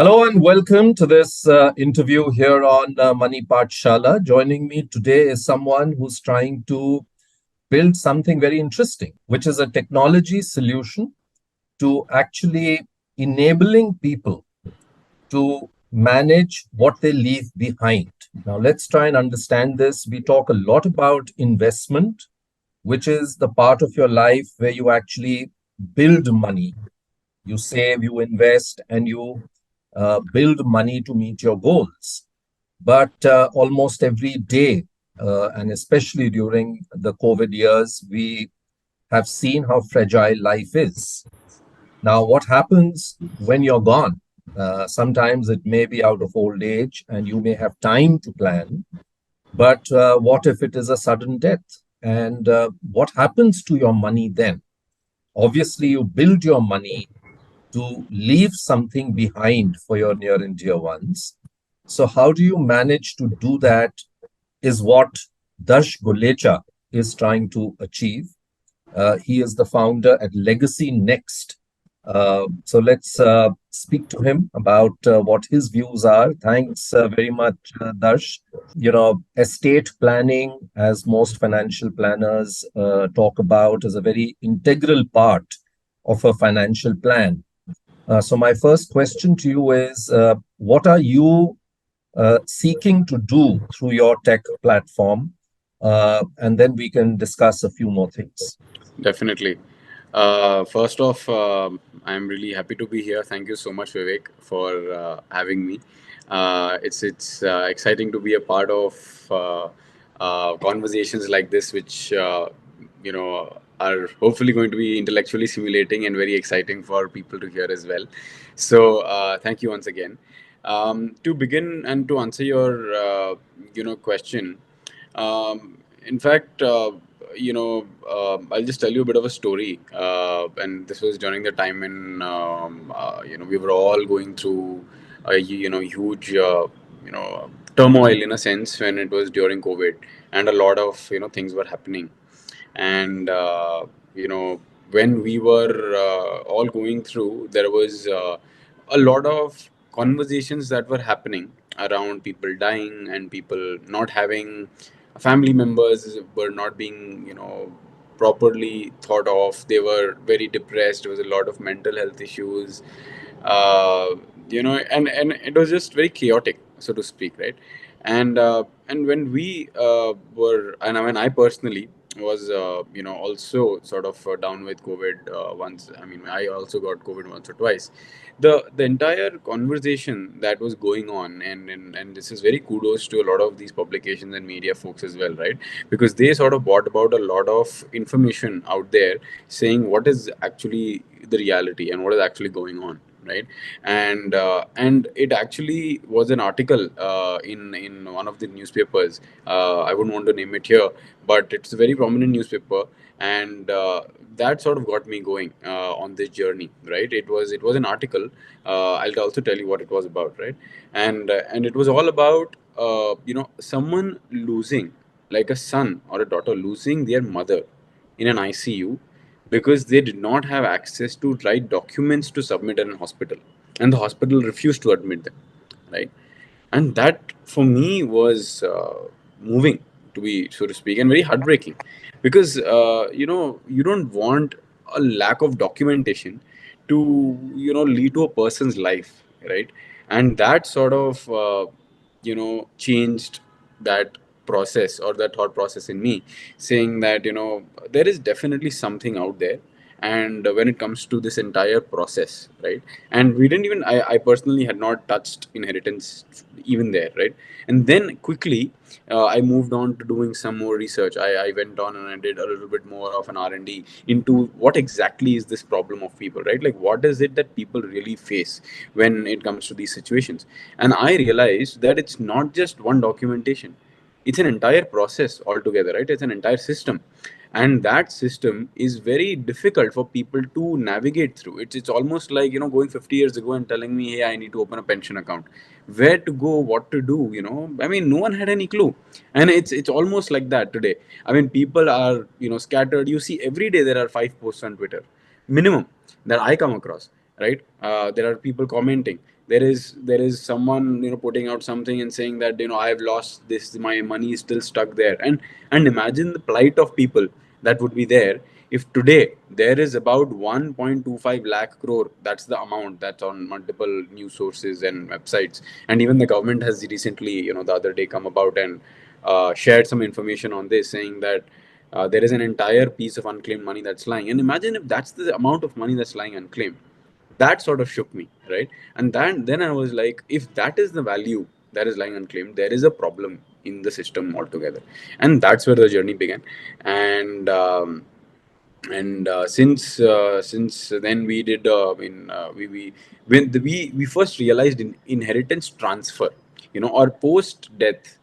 Hello and welcome to this interview here on Money Paathshaala. Joining me today is someone who's trying to build something very interesting, which is a technology solution to actually enabling people to manage what they leave behind. Now, let's try and understand this. We talk a lot about investment, which is the part of your life where you actually build money. You save, you invest, and you build money to meet your goals. But almost every day, and especially during the COVID years, we have seen how fragile life is. Now, what happens when you're gone? Sometimes it may be out of old age and you may have time to plan. But what if it is a sudden death? And what happens to your money then? Obviously, you build your money to leave something behind for your near and dear ones. So, how do you manage to do that? Is what Darsh Golechha is trying to achieve. He is the founder at Legacynext. So let's speak to him about what his views are. Thanks very much, Darsh. Estate planning, as most financial planners talk about, is a very integral part of a financial plan. So my first question to you is, what are you seeking to do through your tech platform? And then we can discuss a few more things. Definitely. First off, I'm really happy to be here. Thank you so much, Vivek, for having me. It's exciting to be a part of conversations like this, which are hopefully going to be intellectually stimulating and very exciting for people to hear as well. So, thank you once again. To begin and to answer your question, in fact, I'll just tell you a bit of a story. And this was during the time when we were all going through a huge turmoil in a sense when it was during COVID, and a lot of things were happening, and when we were all going through, there was a lot of conversations that were happening around people dying and people not having family members were not being properly thought of. They were very depressed. There was a lot of mental health issues, uh, and it was just very chaotic, so to speak, right? And when we were, and when I personally was also sort of down with COVID once. I mean, I also got COVID once or twice. The entire conversation that was going on, and this is very kudos to a lot of these publications and media folks as well, right? Because they sort of brought about a lot of information out there saying what is actually the reality and what is actually going on, right? And it actually was an article in one of the newspapers. I wouldn't want to name it here, but it's a very prominent newspaper, and that sort of got me going on this journey, right? It was an article. I'll also tell you what it was about, right? And it was all about someone losing, like a son or a daughter losing their mother in an ICU because they did not have access to right documents to submit in a hospital, and the hospital refused to admit them, right? And that for me was moving, to be so to speak, and very heartbreaking, because you don't want a lack of documentation to lead to a person's life, right? And that sort of changed that process or that thought process in me, saying that there is definitely something out there. And when it comes to this entire process, right? And we didn't even, I personally had not touched inheritance even there, right? And then quickly I moved on to doing some more research. I went on and I did a little bit more of an R&D into what exactly is this problem of people, right? Like, what is it that people really face when it comes to these situations? And I realized that it's not just one documentation, it's an entire process altogether, right? It's an entire system, and that system is very difficult for people to navigate through. It's almost like going 50 years ago and telling me, hey, I need to open a pension account, where to go, what to do. I mean, no one had any clue. And it's almost like that today. I mean, people are scattered. You see, every day there are 5 posts on Twitter minimum that I come across. right? There are people commenting. There is someone, putting out something and saying that, I've lost this, my money is still stuck there. And imagine the plight of people that would be there if today there is about 1.25 lakh crore. That's the amount that's on multiple news sources and websites. And even the government has recently, the other day, come about and shared some information on this, saying that there is an entire piece of unclaimed money that's lying. And imagine if that's the amount of money that's lying unclaimed. That sort of shook me, right? And then I was like, if that is the value that is lying unclaimed, there is a problem in the system altogether. And that's where the journey began. And since then we did in we when we first realized in inheritance transfer, or post death,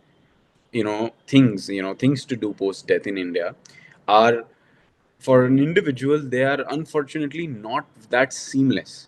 things to do post death in India are, for an individual, they are unfortunately not that seamless.